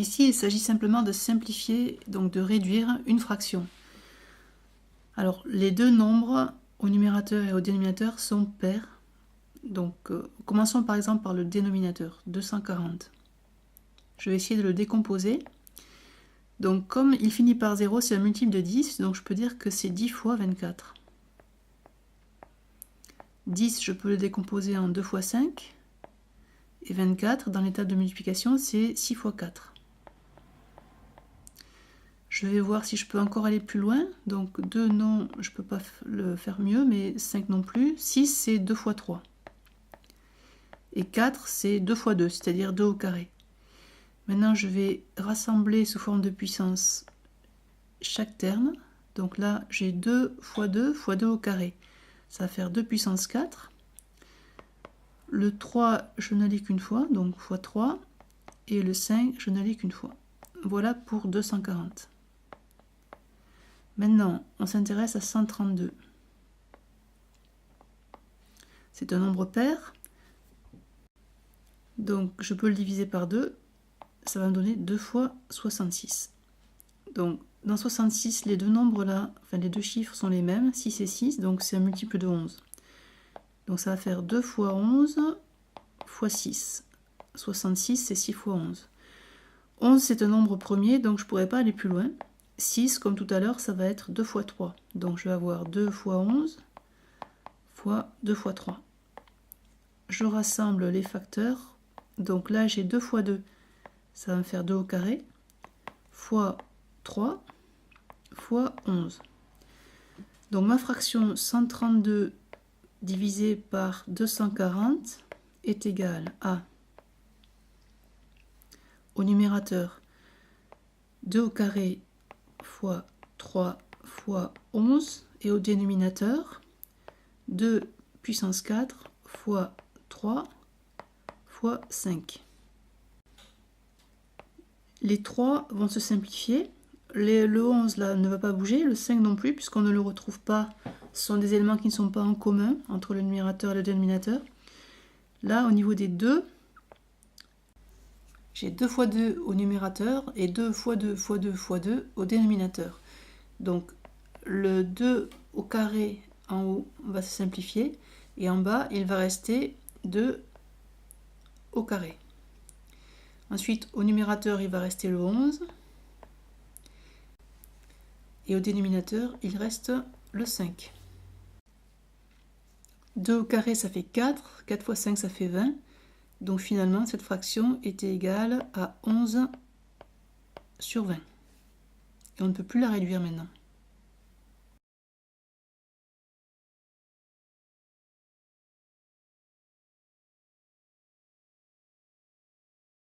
Ici, il s'agit simplement de simplifier, donc de réduire une fraction. Alors, les deux nombres, au numérateur et au dénominateur, sont pairs. Donc, commençons par exemple par le dénominateur, 240. Je vais essayer de le décomposer. Donc, comme il finit par 0, c'est un multiple de 10, donc je peux dire que c'est 10 fois 24. 10, je peux le décomposer en 2 fois 5. Et 24, dans l'étape de multiplication, c'est 6 fois 4. Je vais voir si je peux encore aller plus loin. Donc 2, non, je ne peux pas le faire mieux, mais 5 non plus. 6, c'est 2 fois 3. Et 4, c'est 2 fois 2, c'est-à-dire 2 au carré. Maintenant, je vais rassembler sous forme de puissance chaque terme. Donc là, j'ai 2 fois 2 fois 2 au carré. Ça va faire 2 puissance 4. Le 3, je ne l'ai qu'une fois, donc fois 3. Et le 5, je ne l'ai qu'une fois. Voilà pour 240. Maintenant, on s'intéresse à 132. C'est un nombre pair. Donc, je peux le diviser par 2. Ça va me donner 2 fois 66. Donc, dans 66, les deux nombres là, enfin les deux chiffres sont les mêmes, 6 et 6, donc c'est un multiple de 11. Donc, ça va faire 2 fois 11 fois 6. 66, c'est 6 fois 11. 11, c'est un nombre premier, donc je ne pourrais pas aller plus loin. 6, comme tout à l'heure, ça va être 2 fois 3. Donc je vais avoir 2 fois 11 fois 2 fois 3. Je rassemble les facteurs. Donc là, j'ai 2 fois 2. Ça va me faire 2 au carré. Fois 3 fois 11. Donc ma fraction 132 divisé par 240 est égale à, au numérateur, 2 au carré fois 3 fois 11, et au dénominateur, 2 puissance 4 fois 3 fois 5. Les 3 vont se simplifier. Le 11 là ne va pas bouger, le 5 non plus, puisqu'on ne le retrouve pas. Ce sont des éléments qui ne sont pas en commun entre le numérateur et le dénominateur. Là, au niveau des 2, j'ai 2 fois 2 au numérateur et 2 fois 2 fois 2 fois 2 au dénominateur. Donc, le 2 au carré en haut va se simplifier, et en bas, il va rester 2 au carré. Ensuite, au numérateur, il va rester le 11. Et au dénominateur, il reste le 5. 2 au carré, ça fait 4. 4 fois 5, ça fait 20. Donc finalement, cette fraction était égale à 11 sur 20. Et on ne peut plus la réduire maintenant.